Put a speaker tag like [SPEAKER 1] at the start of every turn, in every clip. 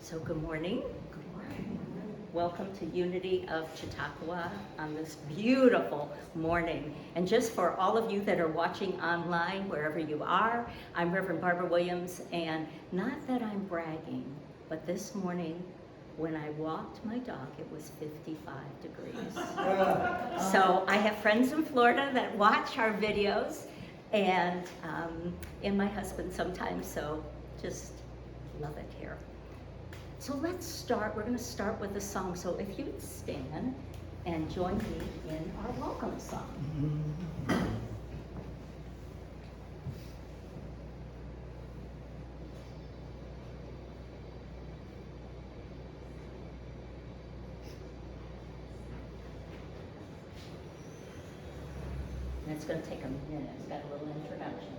[SPEAKER 1] So good morning.
[SPEAKER 2] Good morning.
[SPEAKER 1] Welcome to Unity of Chautauqua on this beautiful morning. And just for all of you that are watching online, wherever you are, I'm Reverend Barbara Williams, and not that I'm bragging, but this morning when I walked my dog, it was 55 degrees. So I have friends in Florida that watch our videos, and my husband sometimes, so just love it here. So let's start. We're going to start with a song. So if you would stand and join me in our welcome song. And it's going to take a minute. It's got a little introduction.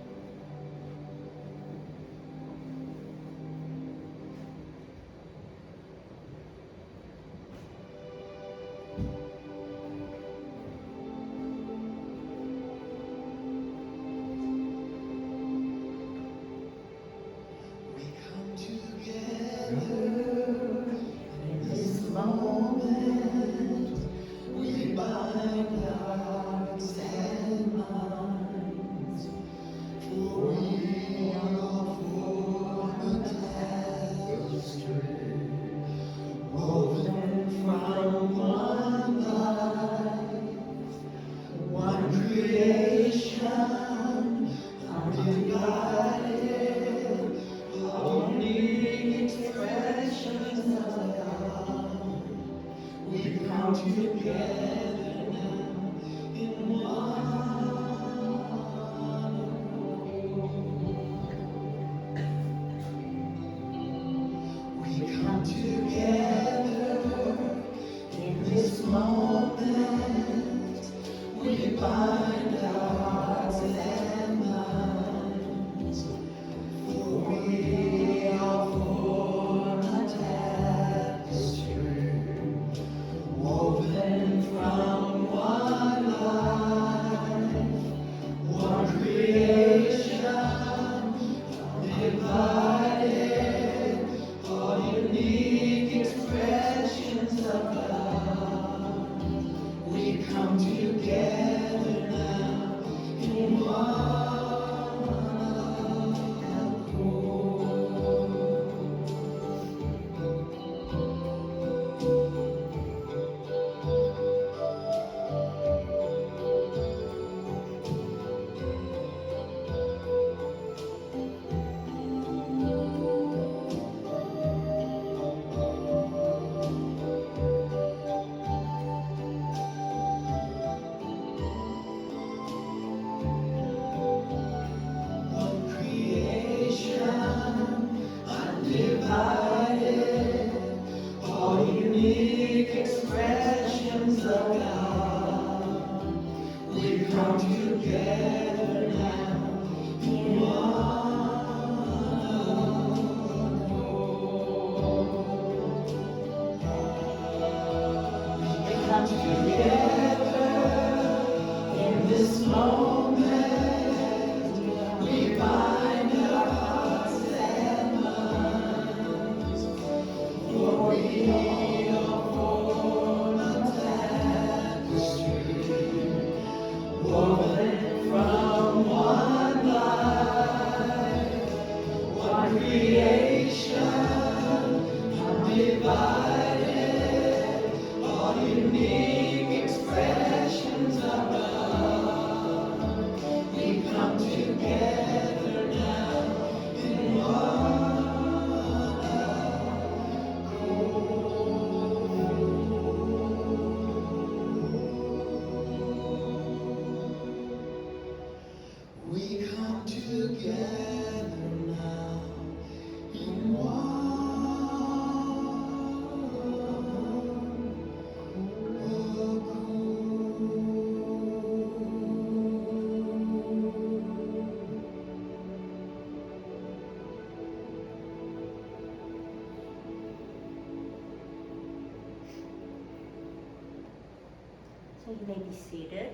[SPEAKER 1] So you may be seated.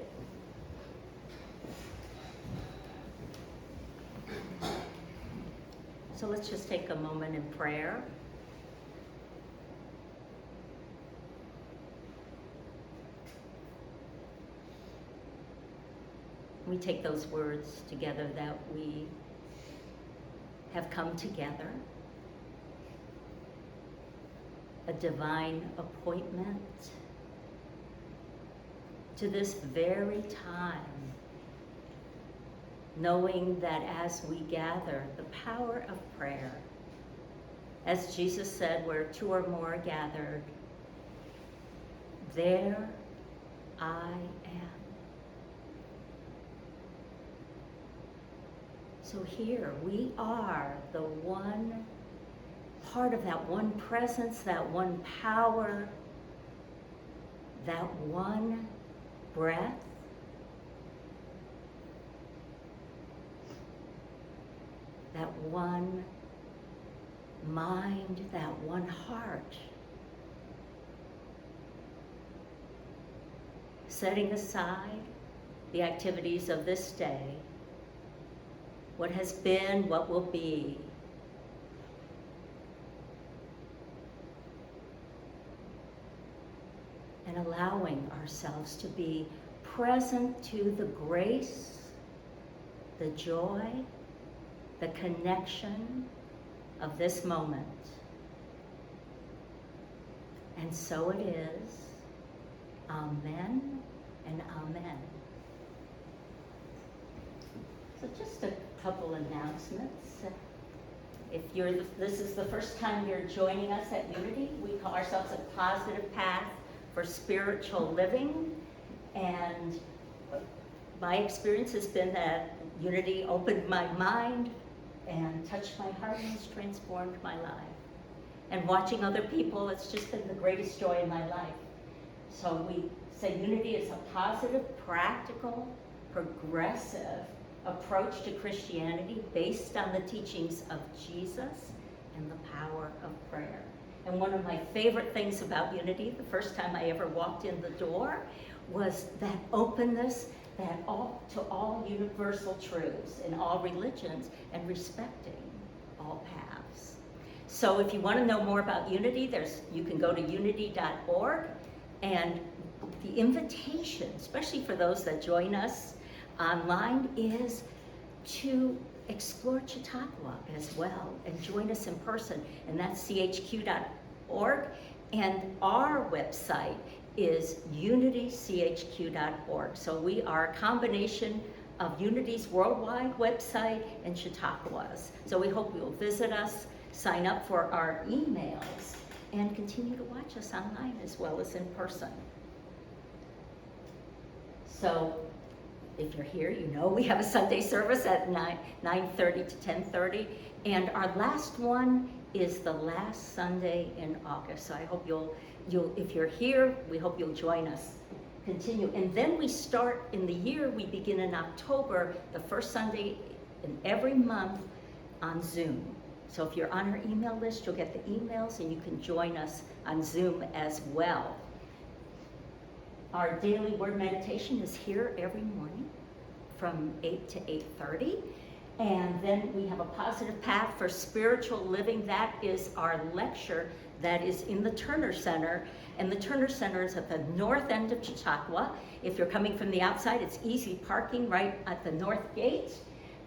[SPEAKER 1] So let's just take a moment in prayer. We take those words together that we have come together, a divine appointment to this very time, knowing that as we gather, the power of prayer, as Jesus said, where two or more are gathered, there I am. So here we are, the one part of that one presence, that one power, that one breath, that one mind, that one heart. Setting aside the activities of this day, what has been, what will be, and allowing ourselves to be present to the grace, the joy, the connection of this moment. And so it is. Amen and amen. So just a couple announcements. If this is the first time you're joining us at Unity, we call ourselves a positive path for spiritual living. And my experience has been that Unity opened my mind and touched my heart and has transformed my life. And watching other people, it's just been the greatest joy in my life. So we say Unity is a positive, practical, progressive approach to Christianity based on the teachings of Jesus and the power of prayer. And one of my favorite things about Unity, the first time I ever walked in the door, was that openness that to all universal truths in all religions and respecting all paths. So if you want to know more about Unity, you can go to unity.org, and the invitation, especially for those that join us online, is to explore Chautauqua as well and join us in person, and that's chq.org, and our website is unitychq.org. So we are a combination of Unity's worldwide website and Chautauqua's. So we hope you'll visit us, sign up for our emails, and continue to watch us online as well as in person. So if you're here, you know we have a Sunday service at 9:30 to 10:30, and our last one is the last Sunday in August. So I hope you'll if you're here, we hope you'll join us. Continue, and then we start in the year. We begin in October, the first Sunday in every month on Zoom. So if you're on our email list, you'll get the emails, and you can join us on Zoom as well. Our daily word meditation is here every morning from 8 to 8:30. And then we have a positive path for spiritual living. That is our lecture that is in the Turner Center. And the Turner Center is at the north end of Chautauqua. If you're coming from the outside, it's easy parking right at the north gate.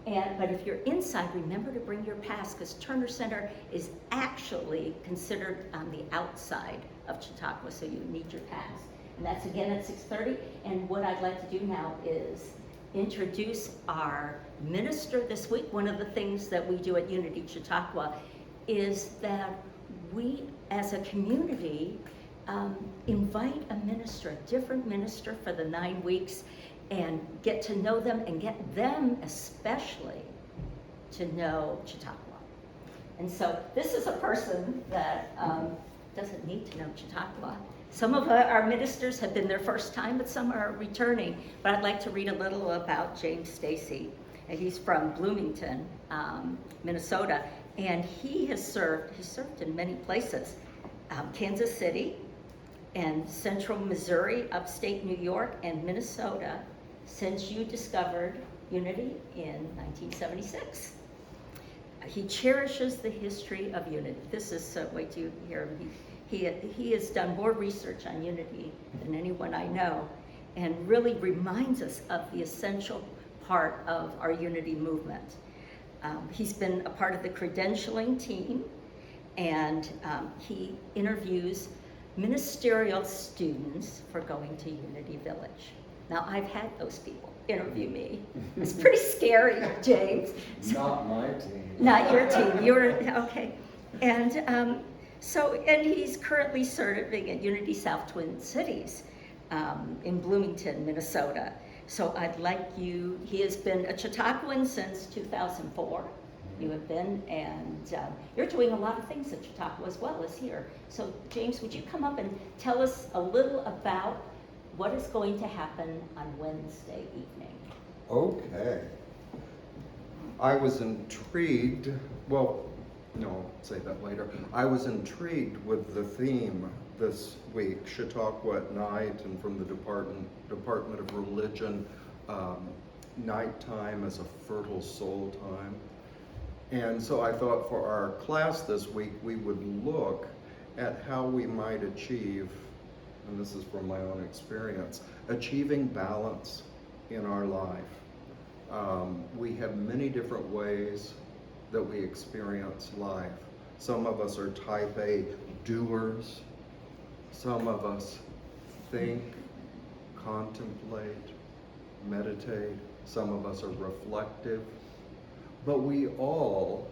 [SPEAKER 1] But if you're inside, remember to bring your pass, because Turner Center is actually considered on the outside of Chautauqua, so you need your pass. And that's again at 6:30. And what I'd like to do now is introduce our minister this week. One of the things that we do at Unity Chautauqua is that we, as a community, invite a minister, a different minister for the 9 weeks, and get to know them and get them especially to know Chautauqua. And so this is a person that doesn't need to know Chautauqua. Some of our ministers have been their first time, but some are returning. But I'd like to read a little about James STACEY. And he's from Bloomington, Minnesota, and he served in many places. Kansas City and central Missouri, upstate New York, and Minnesota, since you discovered Unity in 1976. He cherishes the history of Unity. This is, wait till you hear him. He has done more research on Unity than anyone I know, and really reminds us of the essential part of our unity movement. He's been a part of the credentialing team, and he interviews ministerial students for going to Unity Village. Now, I've had those people interview me. It's pretty scary, James.
[SPEAKER 2] Not my team.
[SPEAKER 1] Not your team. You're okay. And and he's currently serving at Unity South Twin Cities in Bloomington, Minnesota. So I'd like you. He has been a Chautauquan since 2004. You have been, and you're doing a lot of things at Chautauqua as well as here. So James, would you come up and tell us a little about what is going to happen on Wednesday evening?
[SPEAKER 2] Okay. I was intrigued, well, no, I'll say that later. I was intrigued with the theme this week, Chautauqua at night, and from the Department of Religion, nighttime as a fertile soul time. And so I thought for our class this week, we would look at how we might achieve, and this is from my own experience, achieving balance in our life. We have many different ways that we experience life. Some of us are type A doers. Some of us think, contemplate, meditate. Some of us are reflective. But we all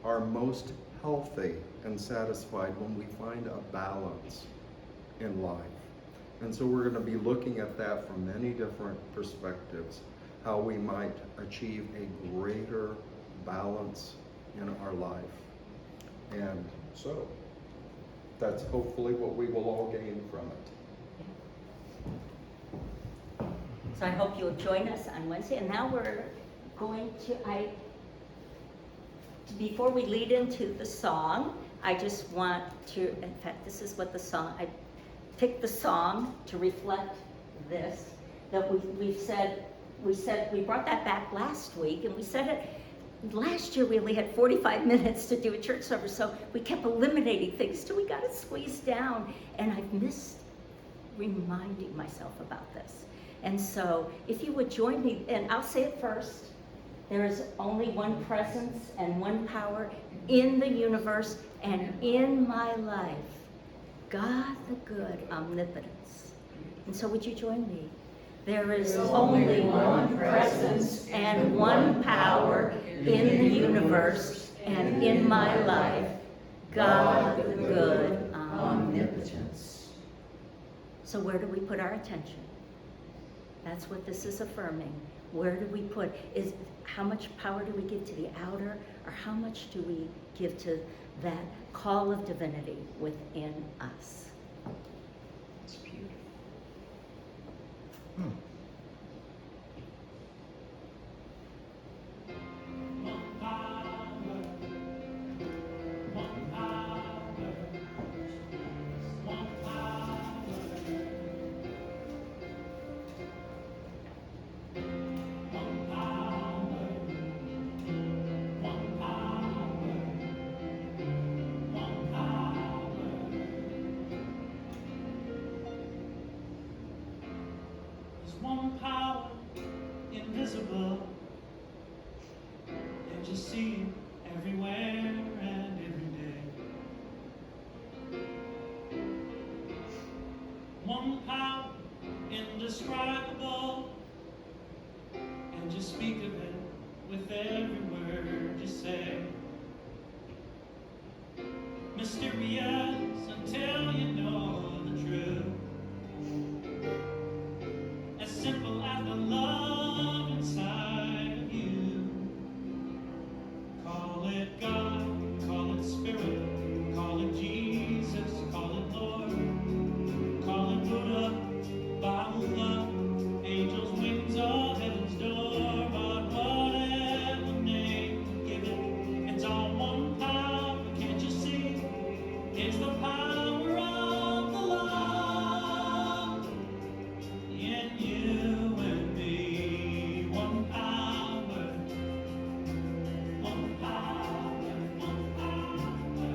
[SPEAKER 2] are most healthy and satisfied when we find a balance in life. And so we're going to be looking at that from many different perspectives, how we might achieve a greater balance in our life. And so that's hopefully what we will all gain from it.
[SPEAKER 1] So I hope you'll join us on Wednesday. And now we're going to, before we lead into the song, I just want to, in fact, this is what the song, I picked the song to reflect this, that we brought that back last week, and we said it, last year we only had 45 minutes to do a church service, so we kept eliminating things till we got it squeezed down, and I've missed reminding myself about this. And so if you would join me, and I'll say it first, there is only one presence and one power in the universe and in my life, God the good, omnipotence. And so would you join me? There is only one presence and one power in the universe and in my life, God the good, omnipotence. So where do we put our attention? That's what this is affirming. Where do we put, how much power do we give to the outer, or how much do we give to that call of divinity within us? It's beautiful.
[SPEAKER 3] One power, invisible, and you see it everywhere and every day. One power, indescribable, and you speak of it with every word you say. Mysterious until you know the truth. Simple as the love inside of you. Call it God, call it Spirit, call it Jesus, call it Lord, call it Buddha, Bahula, angels, wings of heaven's door. But whatever name you give it, it's all one power. Can't you see? It's the power of the love in you and me. One power, one power, one power.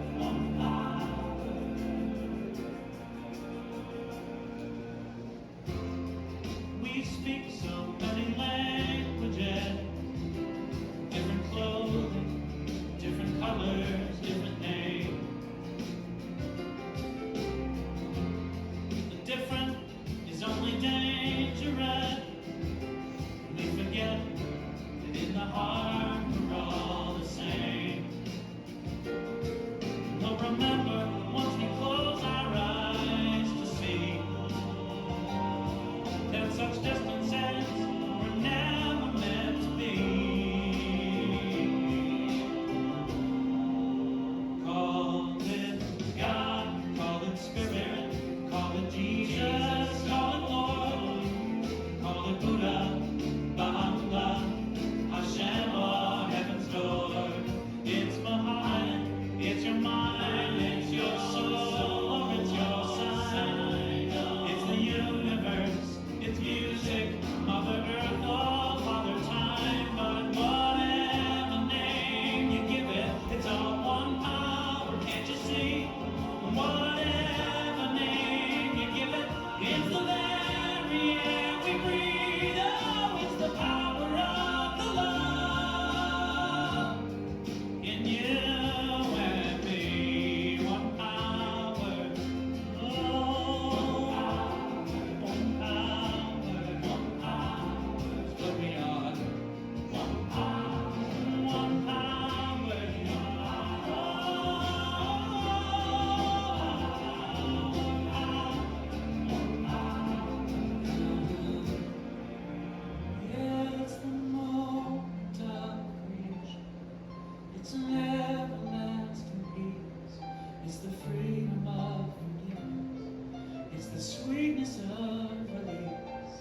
[SPEAKER 3] It's an everlasting peace. It's the freedom of forgiveness. It's the sweetness of release.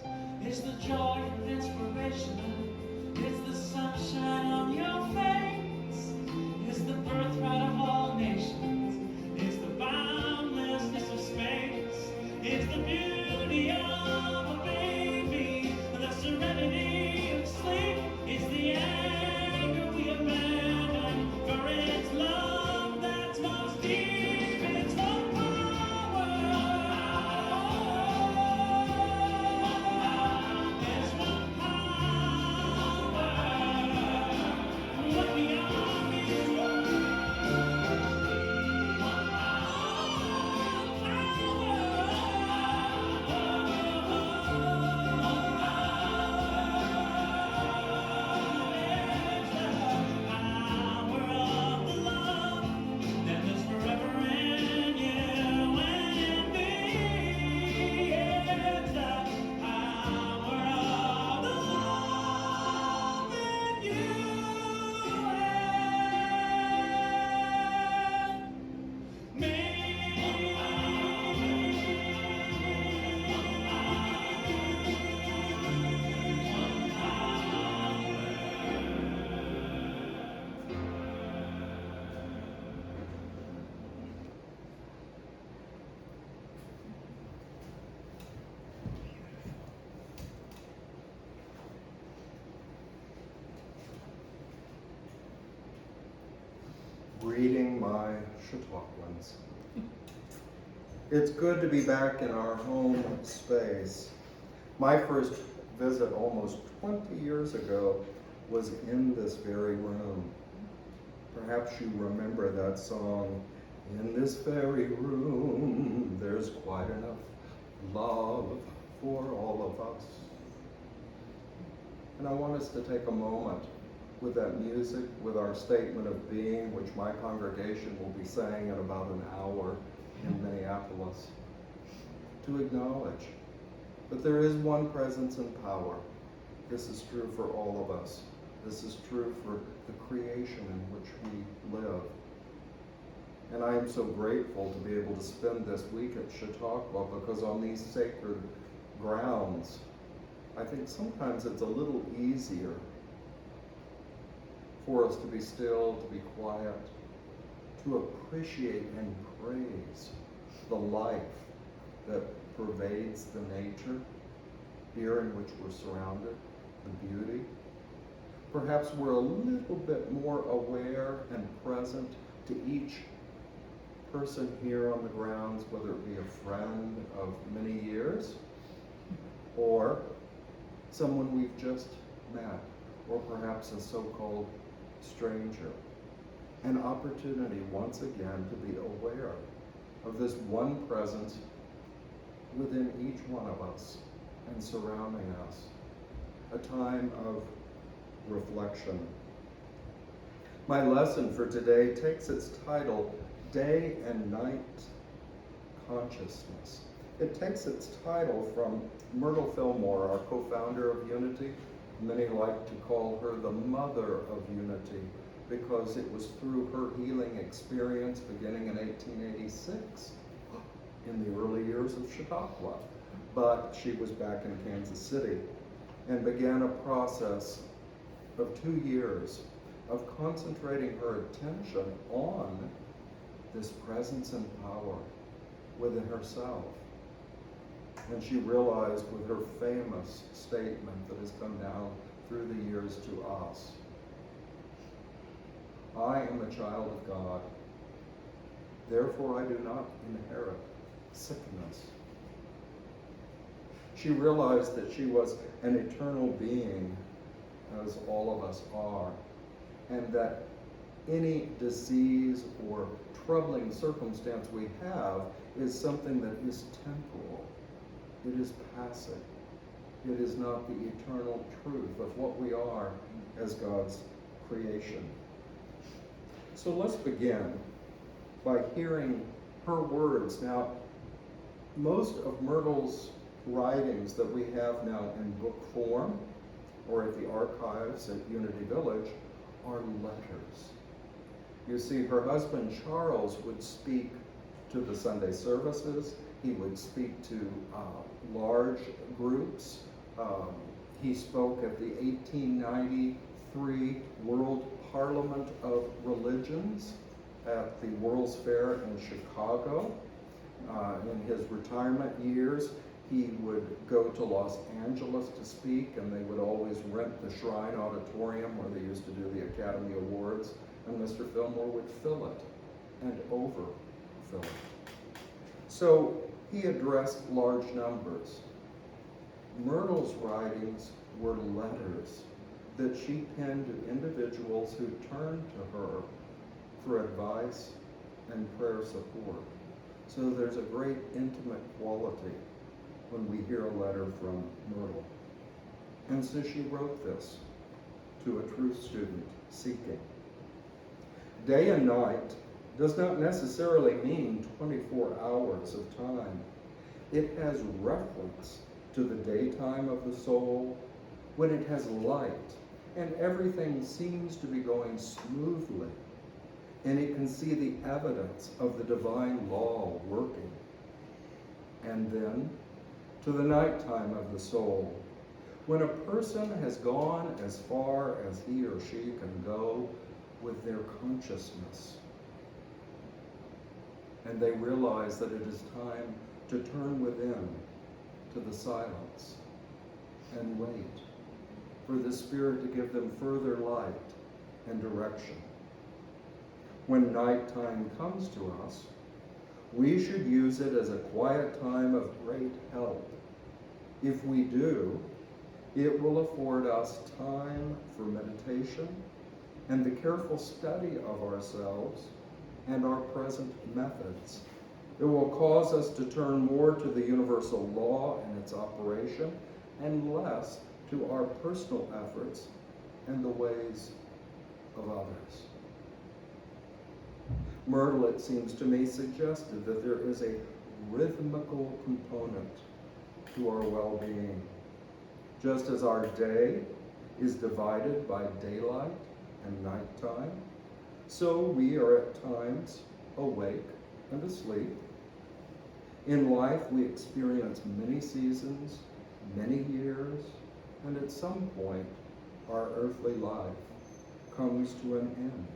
[SPEAKER 3] It's the joy of inspiration. It's the sunshine on your face. It's the birthright of all nations. It's the boundlessness of space. It's the beauty of a baby. The serenity of sleep. It's the anger we abandon. For it's love that's most deep. It's the power. There's one power. What we are is
[SPEAKER 2] Greeting my Chautauquans. It's good to be back in our home space. My first visit almost 20 years ago was in this very room. Perhaps you remember that song, "In this very room, there's quite enough love for all of us." And I want us to take a moment with that music, with our statement of being, which my congregation will be saying in about an hour in Minneapolis, to acknowledge that there is one presence and power. This is true for all of us. This is true for the creation in which we live. And I am so grateful to be able to spend this week at Chautauqua, because on these sacred grounds, I think sometimes it's a little easier for us to be still, to be quiet, to appreciate and praise the life that pervades the nature here in which we're surrounded, the beauty. Perhaps we're a little bit more aware and present to each person here on the grounds, whether it be a friend of many years or someone we've just met, or perhaps a so-called stranger. An opportunity once again to be aware of this one presence within each one of us and surrounding us. A time of reflection. My lesson for today takes its title, Day and Night Consciousness. It takes its title from Myrtle Fillmore, our co-founder of Unity. Many like to call her the mother of Unity, because it was through her healing experience beginning in 1886, in the early years of Chautauqua. But she was back in Kansas City and began a process of 2 years of concentrating her attention on this presence and power within herself. And she realized with her famous statement that has come down through the years to us, "I am a child of God, therefore I do not inherit sickness." She realized that she was an eternal being, as all of us are, and that any disease or troubling circumstance we have is something that is temporal. It is passive. It is not the eternal truth of what we are as God's creation. So let's begin by hearing her words. Now, most of Myrtle's writings that we have now in book form or at the archives at Unity Village are letters. You see, her husband Charles would speak to the Sunday services. He would speak to large groups. He spoke at the 1893 World Parliament of Religions at the World's Fair in Chicago. In his retirement years, he would go to Los Angeles to speak, and they would always rent the Shrine Auditorium where they used to do the Academy Awards, and Mr. Fillmore would fill it and overfill it. So he addressed large numbers. Myrtle's writings were letters that she penned to individuals who turned to her for advice and prayer support. So there's a great intimate quality when we hear a letter from Myrtle. And so she wrote this to a truth student seeking. Day and night does not necessarily mean 24 hours of time. It has reference to the daytime of the soul when it has light and everything seems to be going smoothly, and it can see the evidence of the divine law working. And then to the nighttime of the soul, when a person has gone as far as he or she can go with their consciousness, and they realize that it is time to turn within to the silence and wait for the Spirit to give them further light and direction. When nighttime comes to us, we should use it as a quiet time of great help. If we do, it will afford us time for meditation and the careful study of ourselves and our present methods. It will cause us to turn more to the universal law and its operation and less to our personal efforts and the ways of others. Myrtle, it seems to me, suggested that there is a rhythmical component to our well-being. Just as our day is divided by daylight and nighttime, so we are at times awake and asleep. In life, we experience many seasons, many years, and at some point, our earthly life comes to an end.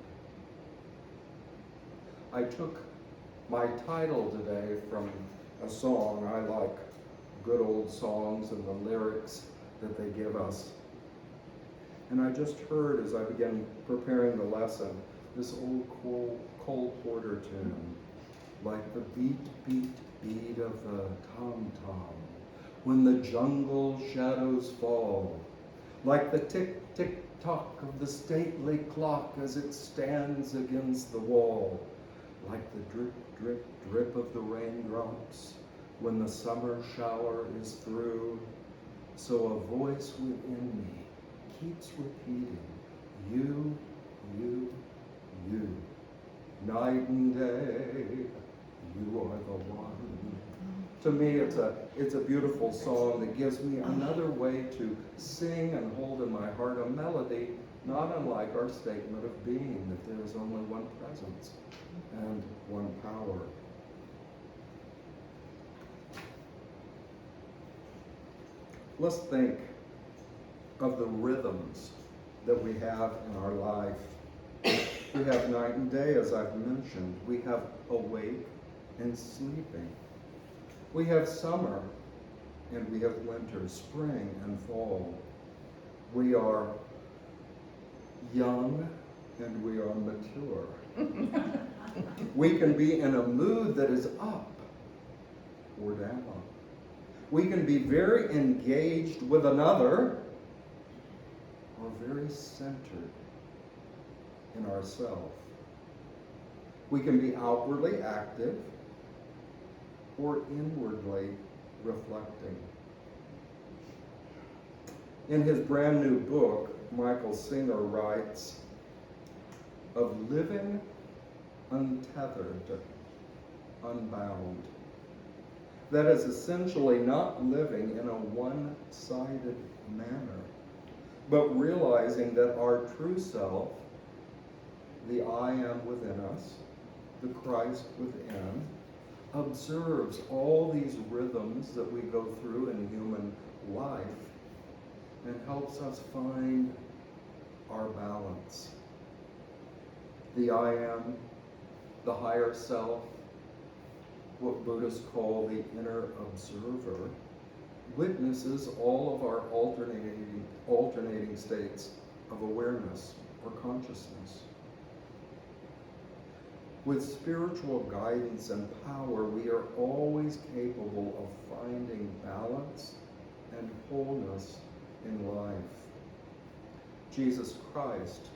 [SPEAKER 2] I took my title today from a song. I like good old songs and the lyrics that they give us. And I just heard, as I began preparing the lesson, this old Cole Porter tune, like the beat, beat, beat of the tom-tom when the jungle shadows fall, like the tick, tick, tock of the stately clock as it stands against the wall, like the drip, drip, drip of the raindrops when the summer shower is through. So a voice within me keeps repeating, you, you, you, night and day, you are the one. To me, it's a beautiful song that gives me another way to sing and hold in my heart a melody, not unlike our statement of being, that there is only one presence and one power. Let's think of the rhythms that we have in our life. We have night and day, as I've mentioned. We have awake and sleeping. We have summer and we have winter, spring and fall. We are young and we are mature. We can be in a mood that is up or down. We can be very engaged with another or very centered in ourselves. We can be outwardly active or inwardly reflecting. In his brand new book, Michael Singer writes of living untethered, unbound. That is essentially not living in a one-sided manner, but realizing that our true self the I am within us, the Christ within, observes all these rhythms that we go through in human life and helps us find our balance. The I am, the higher self, what Buddhists call the inner observer, witnesses all of our alternating states of awareness or consciousness. With spiritual guidance and power, we are always capable of finding balance and wholeness in life. Jesus Christ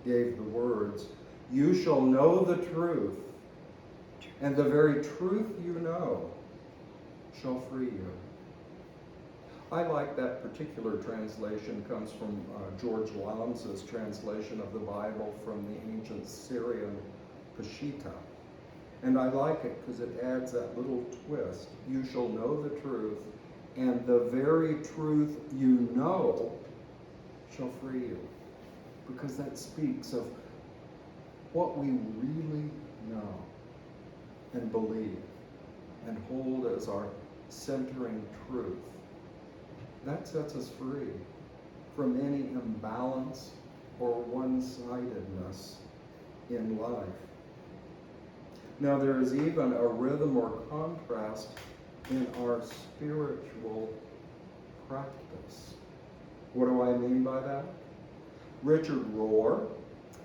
[SPEAKER 2] gave the words, "You shall know the truth, and the very truth you know shall free you." I like that particular translation. It comes from George Lamsa's translation of the Bible from the ancient Syrian Peshitta. And I like it because it adds that little twist. You shall know the truth, and the very truth you know shall free you. Because that speaks of what we really know and believe and hold as our centering truth. That sets us free from any imbalance or one-sidedness in life. Now, there is even a rhythm or contrast in our spiritual practice. What do I mean by that? Richard Rohr,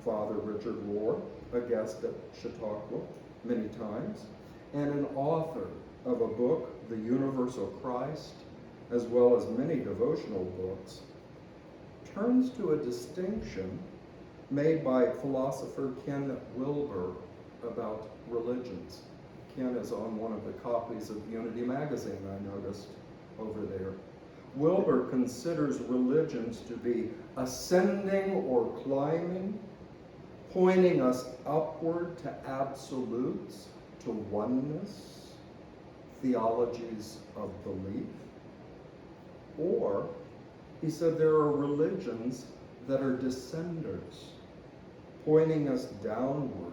[SPEAKER 2] Father Richard Rohr, a guest at Chautauqua many times, and an author of a book, The Universal Christ, as well as many devotional books, turns to a distinction made by philosopher Ken Wilber about religions. Ken is on one of the copies of Unity magazine, I noticed over there. Wilber considers religions to be ascending or climbing, pointing us upward to absolutes, to oneness, theologies of belief. Or, he said, there are religions that are descenders, pointing us downward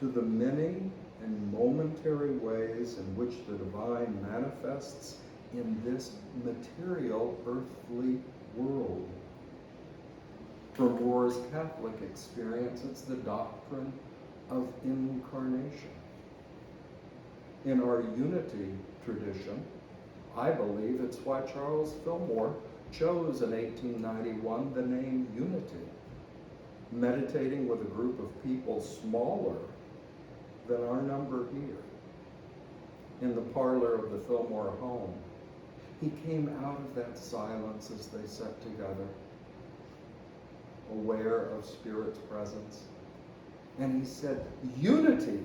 [SPEAKER 2] to the many and momentary ways in which the divine manifests in this material earthly world. From Rohr's Catholic experience, it's the doctrine of incarnation. In our unity tradition, I believe it's why Charles Fillmore chose in 1891 the name Unity, meditating with a group of people smaller than our number here. In the parlor of the Fillmore home, he came out of that silence as they sat together, aware of Spirit's presence. And he said, unity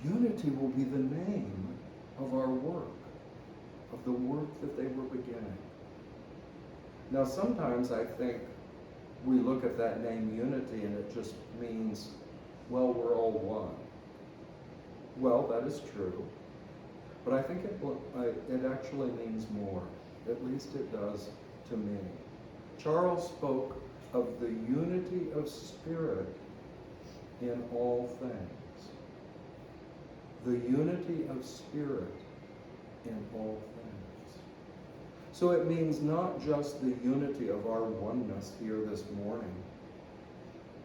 [SPEAKER 2] will be the name of our work, of the work that they were beginning. Now, sometimes I think we look at that name unity and it just means, well, we're all one. Well, that is true. But I think it actually means more. At least it does to me. Charles spoke of the unity of spirit in all things. The unity of spirit in all things. So it means not just the unity of our oneness here this morning,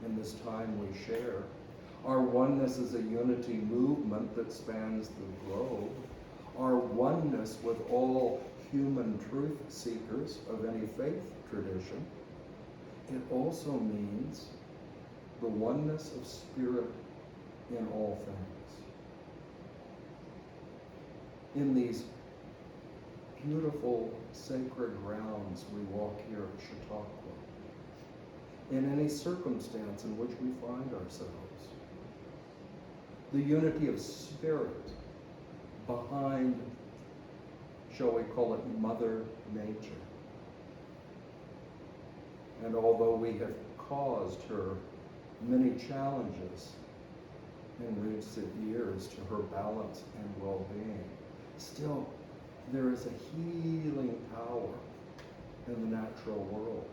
[SPEAKER 2] in this time we share. Our oneness is a unity movement that spans the globe. Our oneness with all human truth seekers of any faith tradition. It also means the oneness of spirit in all things. In these beautiful sacred grounds we walk here at Chautauqua, in any circumstance in which we find ourselves, the unity of spirit behind, shall we call it, Mother Nature. And although we have caused her many challenges in recent years to her balance and well-being, still there is a healing power in the natural world.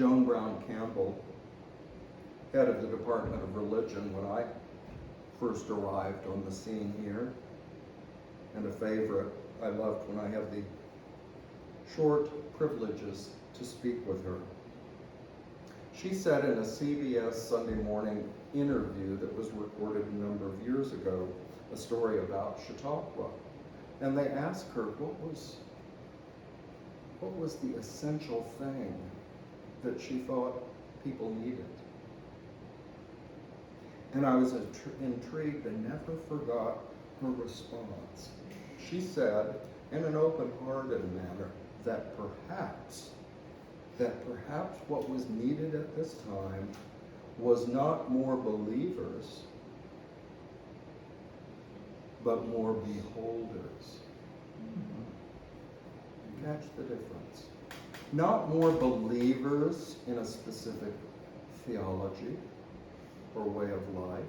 [SPEAKER 2] Joan Brown Campbell, head of the Department of Religion when I first arrived on the scene here, and a favorite I loved when I had the short privileges to speak with her. She said in a CBS Sunday morning interview that was recorded a number of years ago, a story about Chautauqua. And they asked her, what was the essential thing that she thought people needed? And I was intrigued and never forgot her response. She said, in an open-hearted manner, that perhaps what was needed at this time was not more believers, but more beholders. Catch the difference. Not more believers in a specific theology or way of life.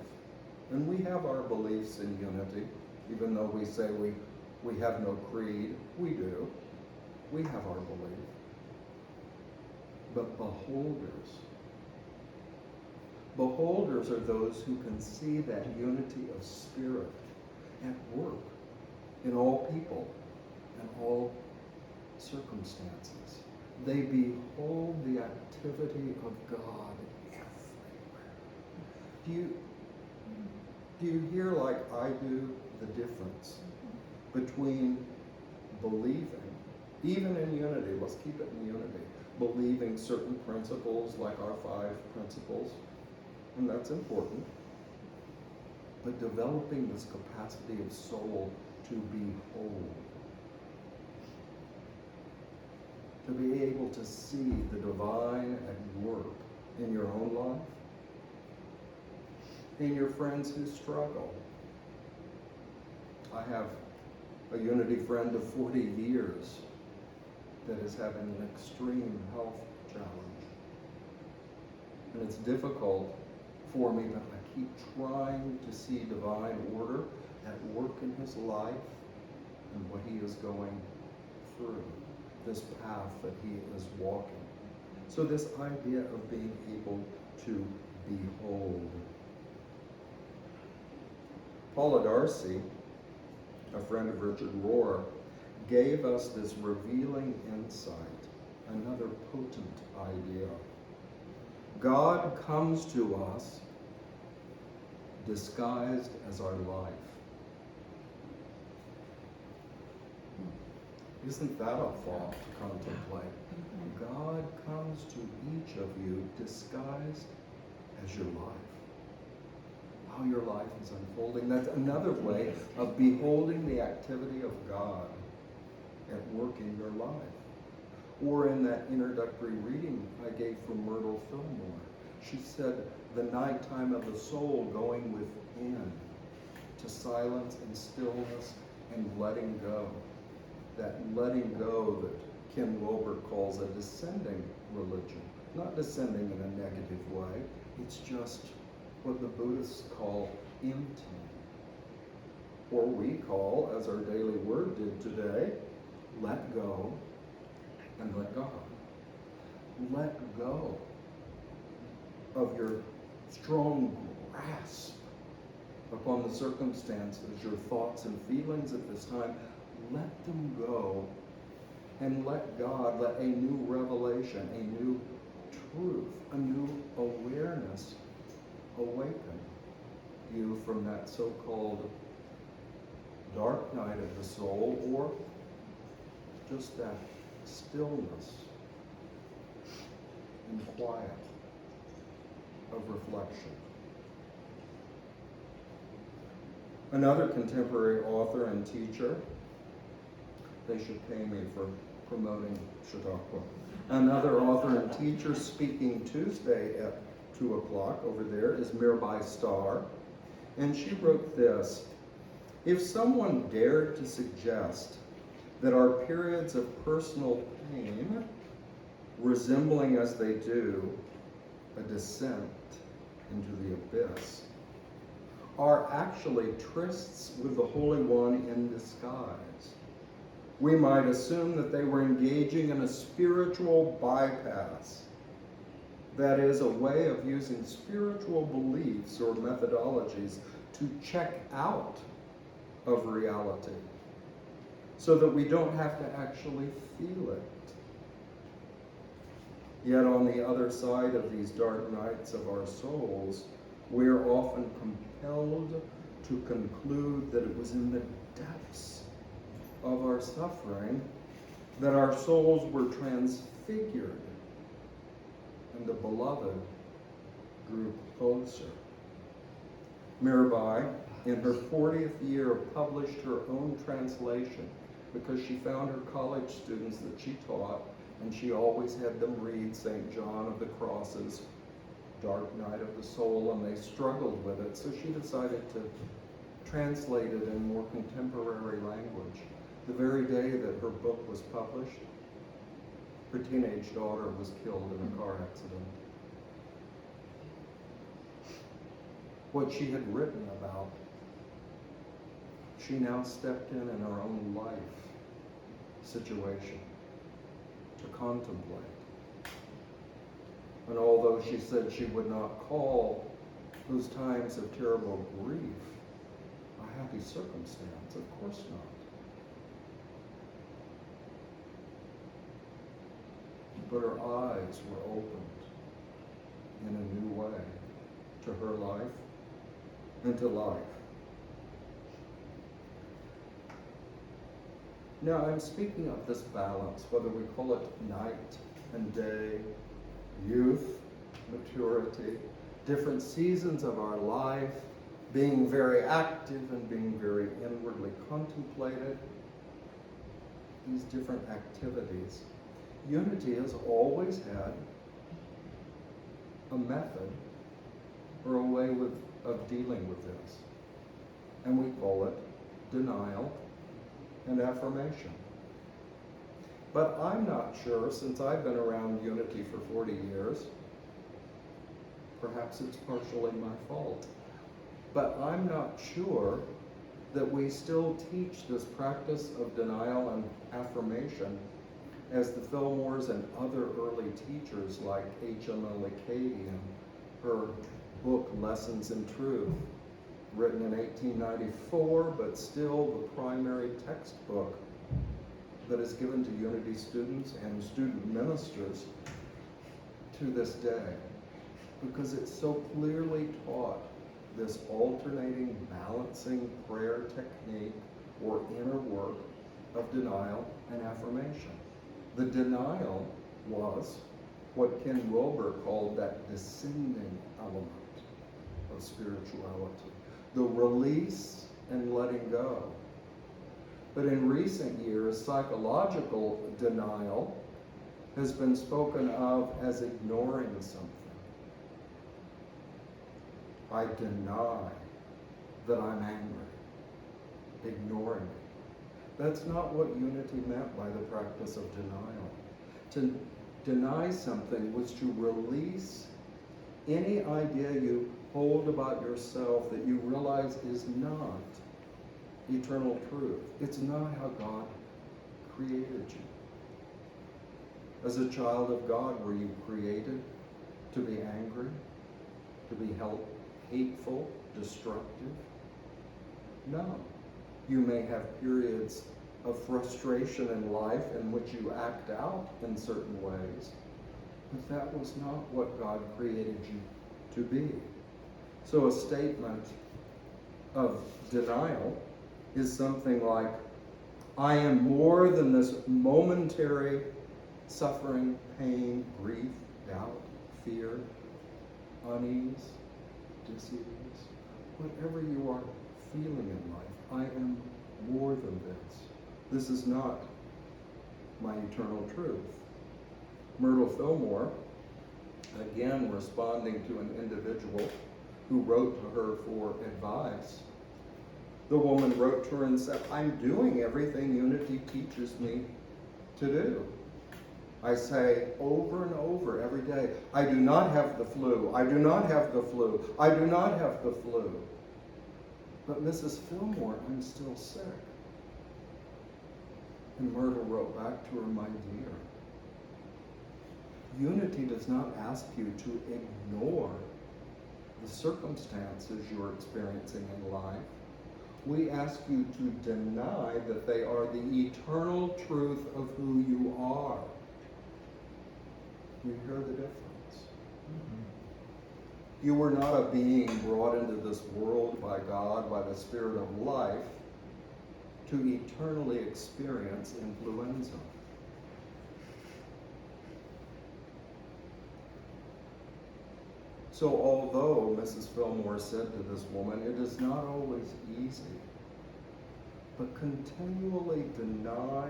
[SPEAKER 2] And we have our beliefs in unity, even though we say we have no creed. We do. We have our belief. But beholders. Beholders are those who can see that unity of spirit at work in all people and all circumstances. They behold the activity of God everywhere. Do you hear, like I do, the difference between believing, even in unity, let's keep it in unity, believing certain principles like our 5 principles, and that's important, but developing this capacity of soul to behold, to be able to see the divine at work in your own life, in your friends who struggle. I have a unity friend of 40 years that is having an extreme health challenge. And it's difficult for me, but I keep trying to see divine order at work in his life and what he is going through, this path that he is walking. So this idea of being able to behold. Paula Darcy, a friend of Richard Rohr, gave us this revealing insight, another potent idea. God comes to us disguised as our life. Isn't that a thought to contemplate? God comes to each of you disguised as your life. How your life is unfolding. That's another way of beholding the activity of God at work in your life. Or in that introductory reading I gave from Myrtle Fillmore, she said, the nighttime of the soul going within to silence and stillness and letting go. That letting go that Ken Wilber calls a descending religion. Not descending in a negative way. It's just what the Buddhists call emptying. Or we call, as our daily word did today, let go and let God. Let go of your strong grasp upon the circumstances, your thoughts and feelings at this time. Let them go and let God, let a new revelation, a new truth, a new awareness awaken you from that so-called dark night of the soul, or just that stillness and quiet of reflection. Another contemporary author and teacher, they should pay me for promoting Chautauqua. Another author and teacher speaking Tuesday at 2 o'clock over there is Mirabai Starr, and she wrote this: if someone dared to suggest that our periods of personal pain, resembling as they do a descent into the abyss, are actually trysts with the Holy One in disguise, we might assume that they were engaging in a spiritual bypass That is a way of using spiritual beliefs or methodologies to check out of reality so that we don't have to actually feel it. Yet on the other side of these dark nights of our souls, we are often compelled to conclude that it was in the depths of our suffering that our souls were transfigured and the beloved grew closer. Mirabai, in her 40th year, published her own translation because she found her college students that she taught, and she always had them read St. John of the Cross's Dark Night of the Soul, and they struggled with it, so she decided to translate it in more contemporary language. The very day that her book was published, her teenage daughter was killed in a car accident. What she had written about, she now stepped in her own life situation to contemplate. And although she said she would not call those times of terrible grief a happy circumstance, of course not. But her eyes were opened in a new way to her life and to life. Now, I'm speaking of this balance, whether we call it night and day, youth, maturity, different seasons of our life, being very active and being very inwardly contemplated, these different activities. Unity has always had a method or a way of dealing with this. And we call it denial and affirmation. But I'm not sure, since I've been around unity for 40 years, perhaps it's partially my fault, but I'm not sure that we still teach this practice of denial and affirmation as the Fillmores and other early teachers like H.M. Cady in her book Lessons in Truth, written in 1894, but still the primary textbook that is given to Unity students and student ministers to this day, because it so clearly taught this alternating, balancing prayer technique or inner work of denial and affirmation. The denial was what Ken Wilber called that descending element of spirituality, the release and letting go. But in recent years, psychological denial has been spoken of as ignoring something. I deny that I'm angry, ignoring it. That's not what unity meant by the practice of denial. To deny something was to release any idea you hold about yourself that you realize is not eternal truth. It's not how God created you. As a child of God, were you created to be angry, to be hateful, destructive? No. You may have periods of frustration in life in which you act out in certain ways, but that was not what God created you to be. So a statement of denial is something like, I am more than this momentary suffering, pain, grief, doubt, fear, unease, disease, whatever you are feeling in life. I am more than this. This is not my eternal truth. Myrtle Fillmore, again responding to an individual who wrote to her for advice, the woman wrote to her and said, I'm doing everything Unity teaches me to do. I say over and over every day, I do not have the flu, I do not have the flu, I do not have the flu. But Mrs. Fillmore, I'm still sick. And Myrtle wrote back to her, my dear, Unity does not ask you to ignore the circumstances you're experiencing in life. We ask you to deny that they are the eternal truth of who you are. You hear the difference? You were not a being brought into this world by God, by the Spirit of life, to eternally experience influenza. So although Mrs. Fillmore said to this woman, it is not always easy, but continually deny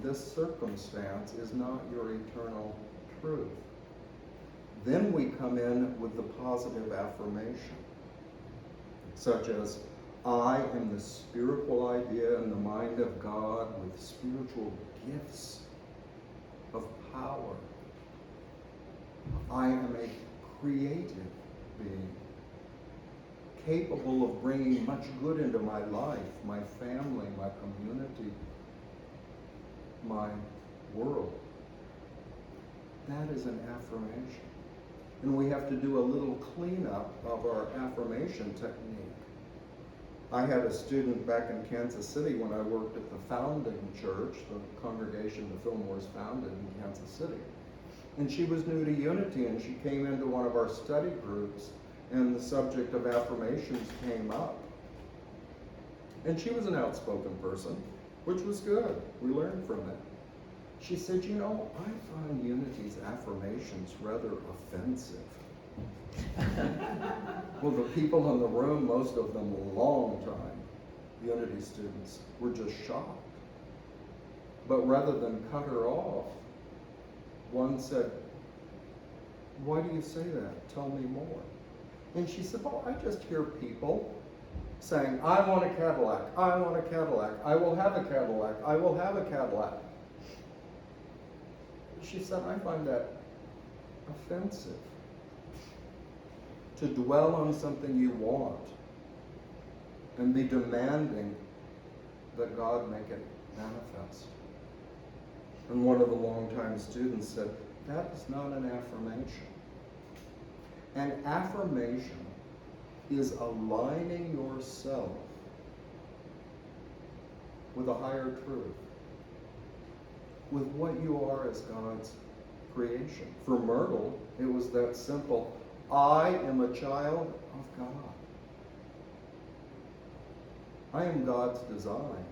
[SPEAKER 2] this circumstance is not your eternal truth. Then we come in with the positive affirmation, such as, I am the spiritual idea in the mind of God with spiritual gifts of power. I am a creative being, capable of bringing much good into my life, my family, my community, my world. That is an affirmation. And we have to do a little cleanup of our affirmation technique. I had a student back in Kansas City when I worked at the founding church, the congregation the Fillmores founded in Kansas City. And she was new to Unity, and she came into one of our study groups, and the subject of affirmations came up. And she was an outspoken person, which was good. We learned from it. She said, you know, I find Unity's affirmations rather offensive. Well, the people in the room, most of them long-time Unity students, were just shocked. But rather than cut her off, one said, why do you say that? Tell me more. And she said, oh, I just hear people saying, I want a Cadillac, I want a Cadillac, I will have a Cadillac, I will have a Cadillac. She said, I find that offensive. To dwell on something you want and be demanding that God make it manifest. And one of the longtime students said, that is not an affirmation. An affirmation is aligning yourself with a higher truth, with what you are as God's creation. For Myrtle, it was that simple. I am a child of God. I am God's design.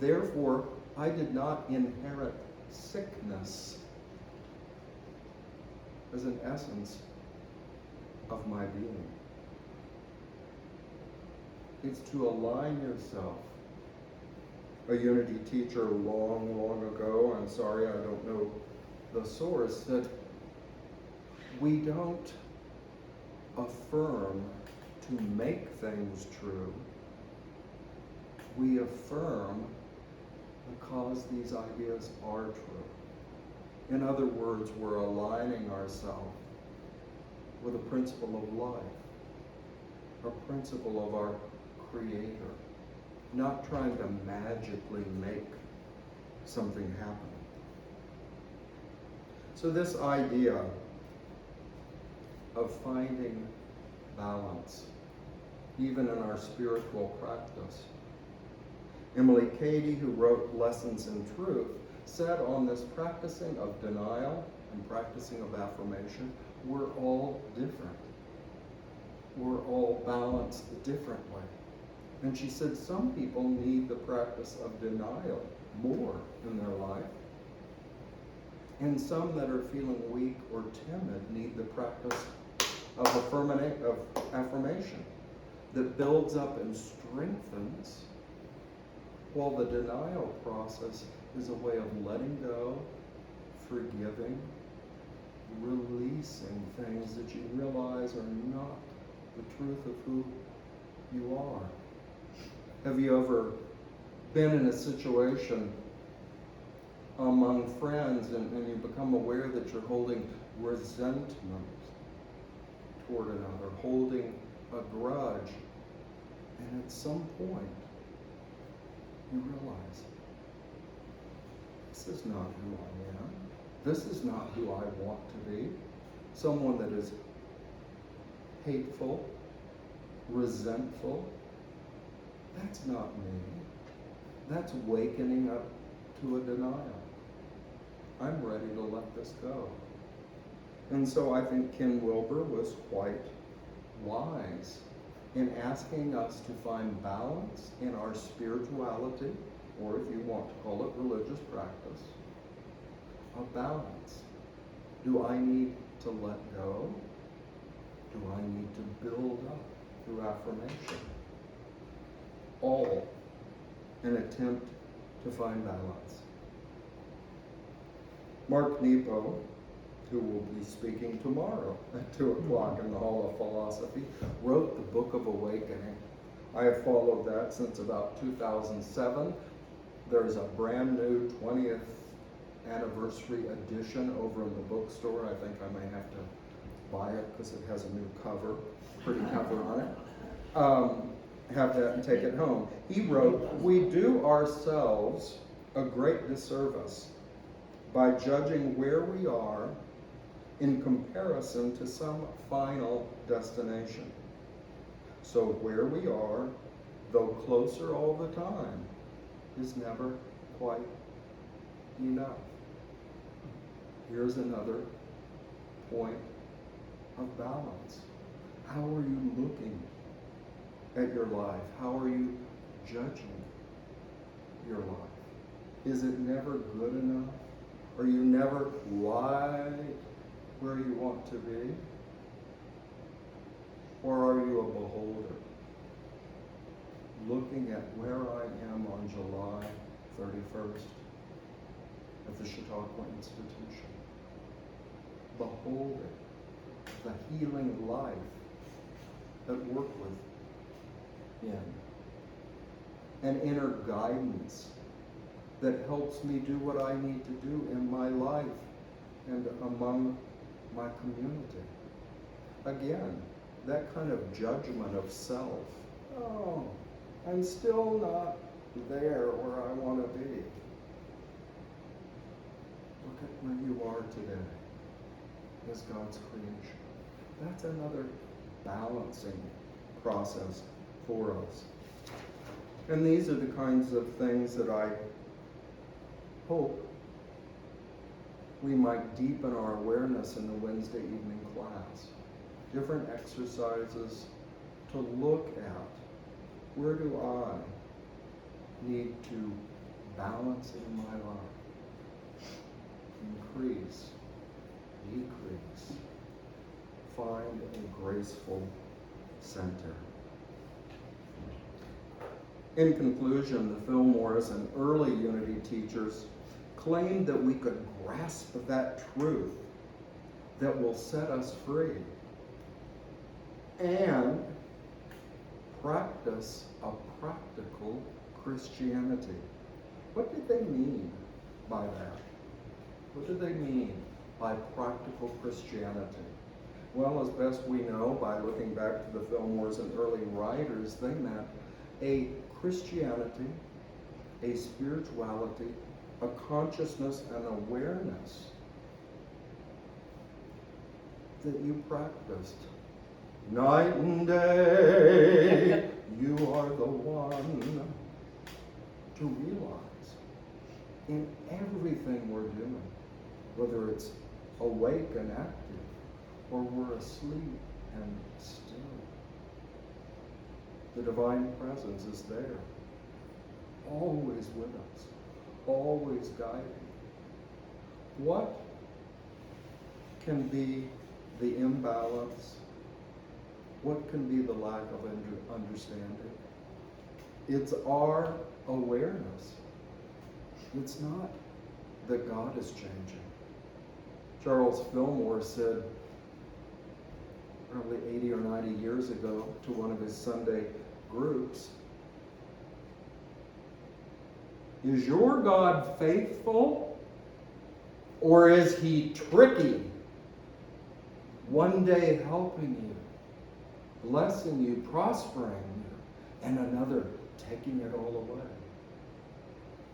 [SPEAKER 2] Therefore, I did not inherit sickness as an essence of my being. It's to align yourself. A Unity teacher long ago, I'm sorry I don't know the source, said, we don't affirm to make things true. We affirm because these ideas are true. In other words, we're aligning ourselves with a principle of life, a principle of our Creator, not trying to magically make something happen. So this idea of finding balance, even in our spiritual practice. Emily Cady, who wrote Lessons in Truth, said on this practicing of denial and practicing of affirmation, we're all different. We're all balanced differently. And she said some people need the practice of denial more in their life. And some that are feeling weak or timid need the practice of affirmation that builds up and strengthens, while the denial process is a way of letting go, forgiving, releasing things that you realize are not the truth of who you are. Have you ever been in a situation among friends and you become aware that you're holding resentment toward another, holding a grudge, and at some point you realize, this is not who I am. This is not who I want to be. Someone that is hateful, resentful. That's not me. That's wakening up to a denial. I'm ready to let this go. And so I think Ken Wilber was quite wise in asking us to find balance in our spirituality, or if you want to call it religious practice, a balance. Do I need to let go? Do I need to build up through affirmation? All an attempt to find balance. Mark Nepo, who will be speaking tomorrow at 2 o'clock in the Hall of Philosophy, wrote the Book of Awakening. I have followed that since about 2007. There's a brand new 20th anniversary edition over in the bookstore. I think I may have to buy it because it has a new cover, pretty cover on it. Have that and take it home. He wrote, "We do ourselves a great disservice by judging where we are in comparison to some final destination. So where we are, though closer all the time, is never quite enough." Here's another point of balance. How are you looking at your life? How are you judging your life? Is it never good enough? Are you never right where you want to be? Or are you a beholder, looking at where I am on July 31st at the Chautauqua Institution, beholding the healing life that work within, an inner guidance that helps me do what I need to do in my life and among my community. Again, that kind of judgment of self. Oh, I'm still not there where I want to be. Look at where you are today as God's creation. That's another balancing process for us. And these are the kinds of things that I hope we might deepen our awareness in the Wednesday evening class. Different exercises to look at, where do I need to balance in my life? Increase, decrease, find a graceful center. In conclusion, the Fillmores and early unity teachers claimed that we could grasp that truth that will set us free and practice a practical Christianity. What did they mean by that? What did they mean by practical Christianity? Well, as best we know, by looking back to the Fillmores and early writers, they meant a Christianity, a spirituality, a consciousness and awareness that you practiced night and day. You are the one to realize in everything we're doing, whether it's awake and active or we're asleep and still. The divine presence is there, always with us, always guiding. What can be the imbalance? What can be the lack of understanding? It's our awareness. It's not that God is changing. Charles Fillmore said probably 80 or 90 years ago to one of his Sunday groups, "Is your God faithful, or is he tricky? One day helping you, blessing you, prospering you, and another taking it all away?"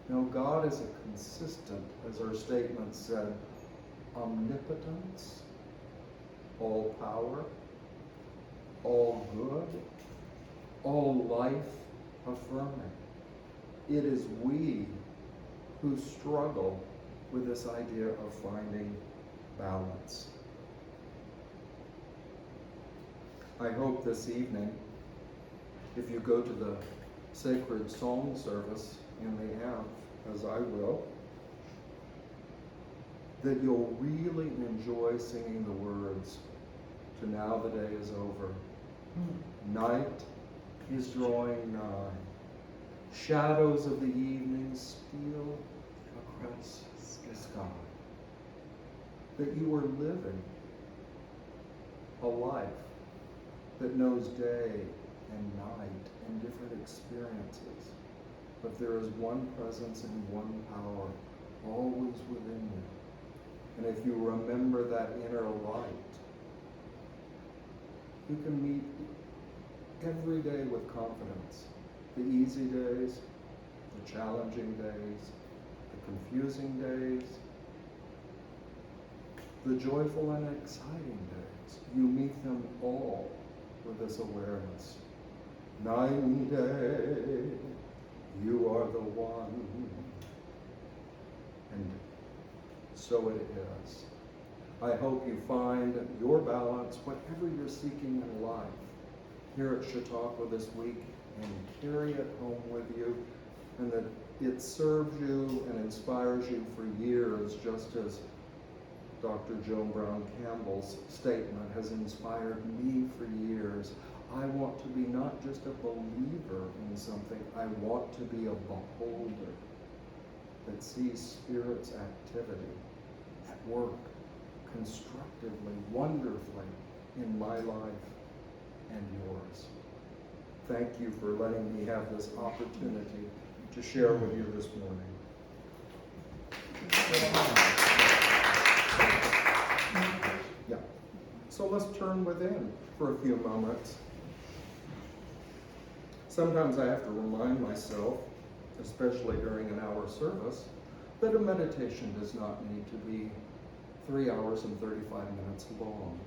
[SPEAKER 2] No, God is a consistent, as our statement said, omnipotence, all power, all good, all life affirming. It is we who struggle with this idea of finding balance. I hope this evening, if you go to the sacred psalm service in the app, as I will, that you'll really enjoy singing the words to "Now the day is over. Night is drawing nigh. Shadows of the evening steal across the sky." That you are living a life that knows day and night and different experiences, but there is one presence and one power always within you. And if you remember that inner light, you can meet every day with confidence. The easy days, the challenging days, the confusing days, the joyful and exciting days. You meet them all with this awareness. Night and day, you are the one. And so it is. I hope you find your balance, whatever you're seeking in life, here at Chautauqua this week, and carry it home with you, and that it serves you and inspires you for years, just as Dr. Joan Brown Campbell's statement has inspired me for years. I want to be not just a believer in something, I want to be a beholder that sees Spirit's activity at work constructively, wonderfully in my life and yours. Thank you for letting me have this opportunity to share with you this morning. Yeah. So let's turn within for a few moments. Sometimes I have to remind myself, especially during an hour service, that a meditation does not need to be 3 hours and 35 minutes long.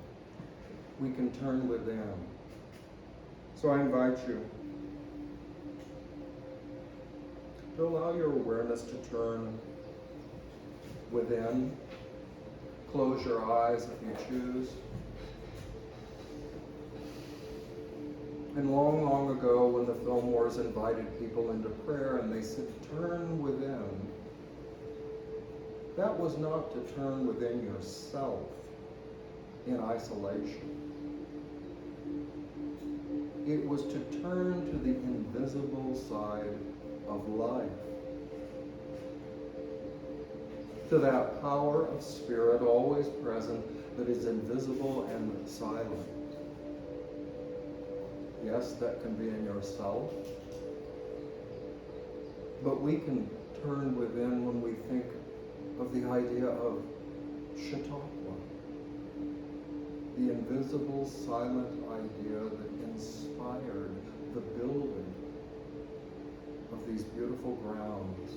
[SPEAKER 2] We can turn within. So I invite you to allow your awareness to turn within. Close your eyes if you choose. And long, long ago, when the Fillmores invited people into prayer and they said, turn within, that was not to turn within yourself in isolation. It was to turn to the invisible side of life, to that power of Spirit always present that is invisible and silent. Yes, that can be in yourself, but we can turn within when we think of the idea of Chautauqua, the invisible, silent idea that inspired the building of these beautiful grounds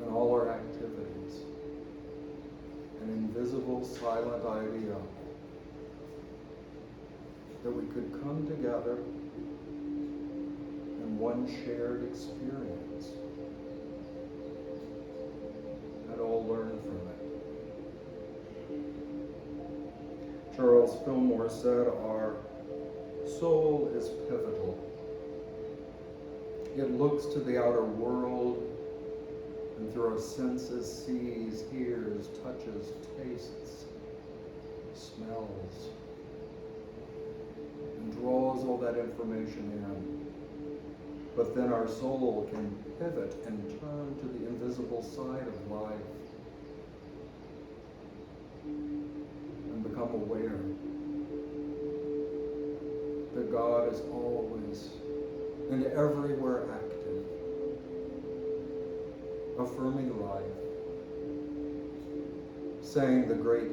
[SPEAKER 2] and all our activities. An invisible, silent idea that we could come together in one shared experience and all learn from it. Charles Fillmore said, our soul is pivotal. It looks to the outer world and through our senses sees, hears, touches, tastes, smells, and draws all that information in. But then our soul can pivot and turn to the invisible side of life and become aware that God is always and everywhere active, affirming life, saying the great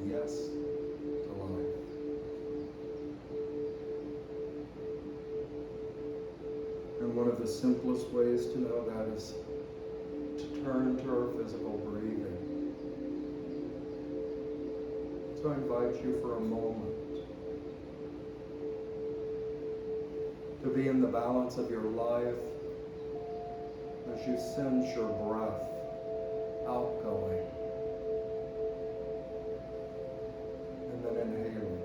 [SPEAKER 2] yes to life. And one of the simplest ways to know that is to turn to our physical breathing. So I invite you for a moment to be in the balance of your life as you sense your breath outgoing and then inhaling.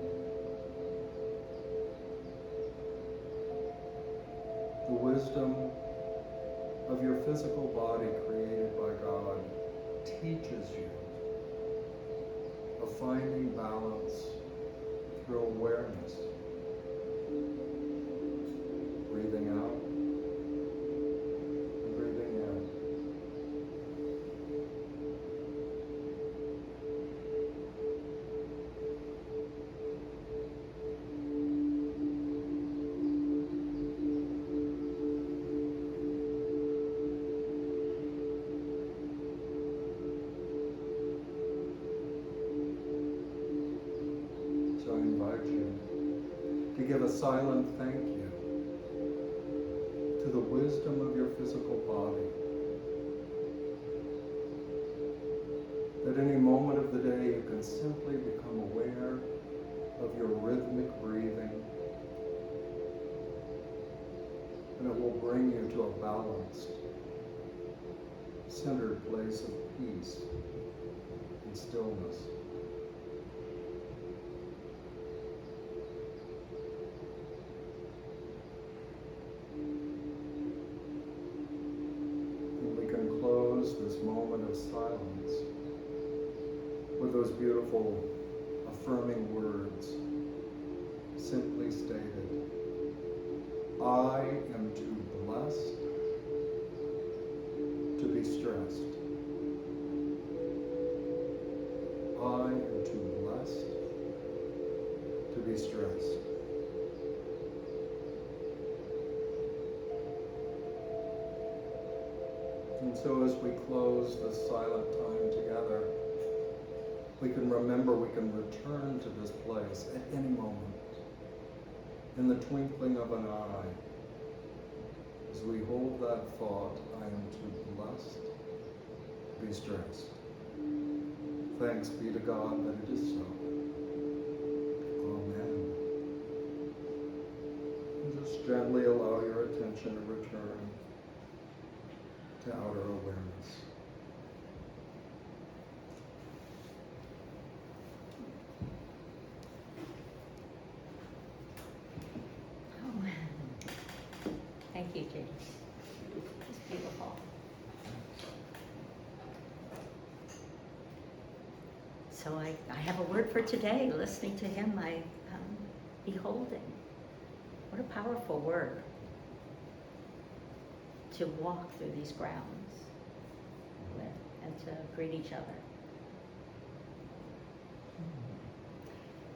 [SPEAKER 2] The wisdom of your physical body created by God teaches you of finding balance through awareness. Breathing out and breathing in. So I invite you to give a silent thank you to the wisdom of your physical body. At any moment of the day, you can simply become aware of your rhythmic breathing, and it will bring you to a balanced, centered place of peace and stillness. This moment of silence with those beautiful affirming words simply stated. I am too blessed to be stressed. I am too blessed to be stressed. And so as we close this silent time together, we can remember we can return to this place at any moment, in the twinkling of an eye, as we hold that thought, I am too blessed to be stressed. Thanks be to God that it is so. Amen. And just gently allow your attention to return to outer awareness.
[SPEAKER 1] Oh, thank you, James. It's beautiful. So I have a word for today. Listening to him, beholding. What a powerful word. To walk through these grounds with and to greet each other.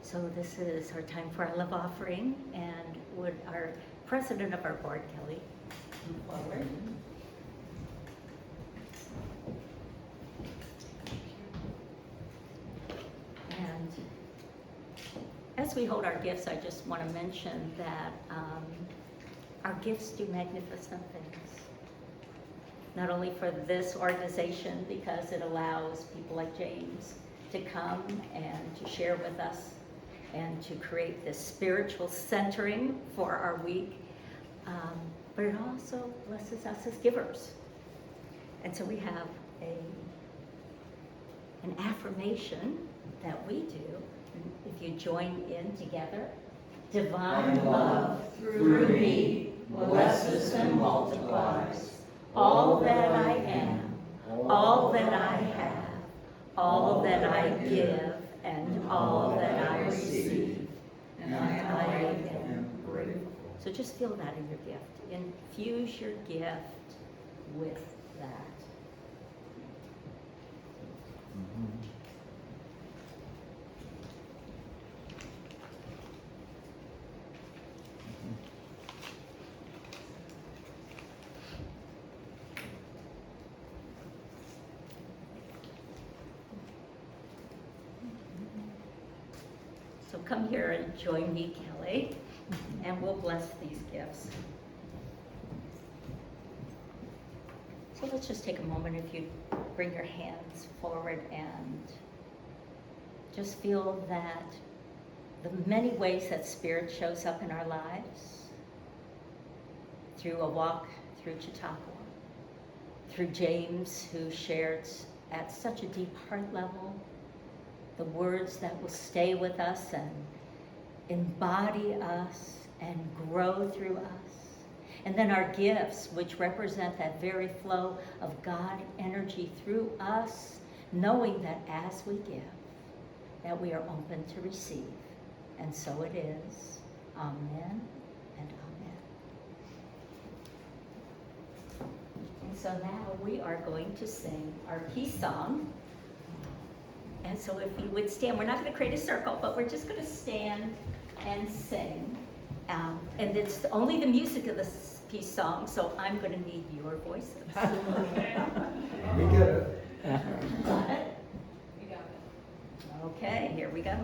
[SPEAKER 1] So this is our time for our love offering, and would our president of our board, Kelly, come forward? And as we hold our gifts, I just want to mention that our gifts do magnificent things. Not only for this organization, because it allows people like James to come and to share with us and to create this spiritual centering for our week, but it also blesses us as givers. And so we have an affirmation that we do. If you join in together, divine love through me blesses and multiplies all that I am, all that I have, all that I give, and all that I receive. And I am grateful. So just feel that in your gift. Infuse your gift with that. So come here and join me, Kelly, and we'll bless these gifts. So let's just take a moment, if you bring your hands forward and just feel that the many ways that Spirit shows up in our lives, through a walk through Chautauqua, through James, who shared at such a deep heart level the words that will stay with us and embody us and grow through us. And then our gifts, which represent that very flow of God energy through us, knowing that as we give, that we are open to receive. And so it is. Amen and amen. And so now we are going to sing our peace song. And so if you would stand, we're not going to create a circle, but we're just going to stand and sing. And it's only the music of this peace song, so I'm going to need your voices.
[SPEAKER 2] We get it.
[SPEAKER 1] Got it? You got it. Okay, here we go.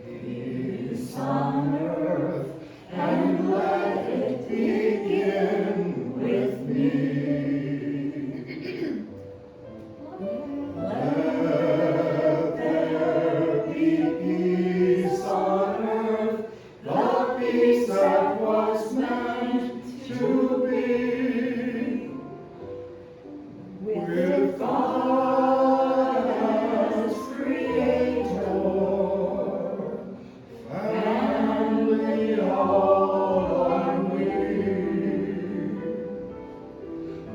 [SPEAKER 2] Peace on earth, and let it begin with me. Let there be peace on earth, the peace that was meant to be. With God as Creator, family all are we.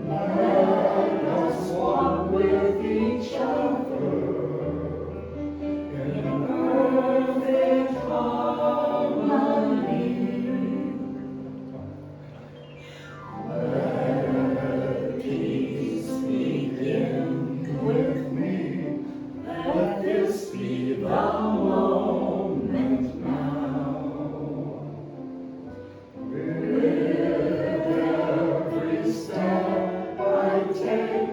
[SPEAKER 2] Let us walk with each other in perfect harmony. Let peace begin with me. Let this be the moment now. With every step I take,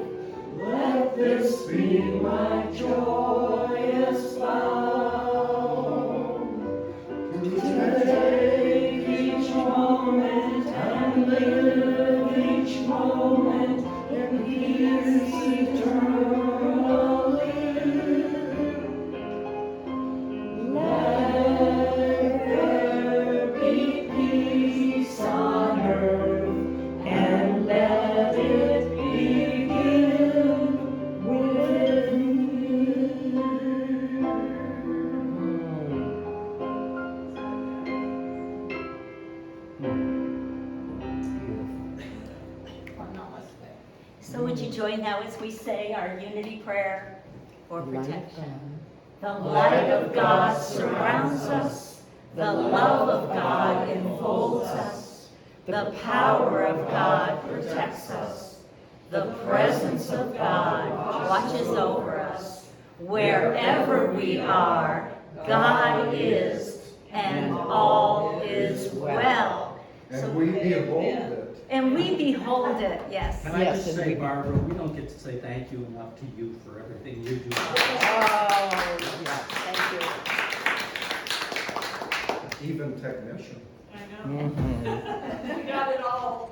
[SPEAKER 2] let this be my joyous vow. To take each moment and live each moment in peace eternally. Let there be peace on earth, and let it begin with me.
[SPEAKER 1] So would you join now as we say our unity prayer for protection? The light of God surrounds us. The love of God enfolds us. The power of God protects us. The presence of God watches over us. Wherever we are, God is, and all is well.
[SPEAKER 2] And we behold it.
[SPEAKER 1] And we behold it, yes.
[SPEAKER 4] Can I just say, Barbara, we don't get to say thank you enough to you for everything you do.
[SPEAKER 1] Oh, thank you.
[SPEAKER 2] Even technician.
[SPEAKER 5] I know. We got it all.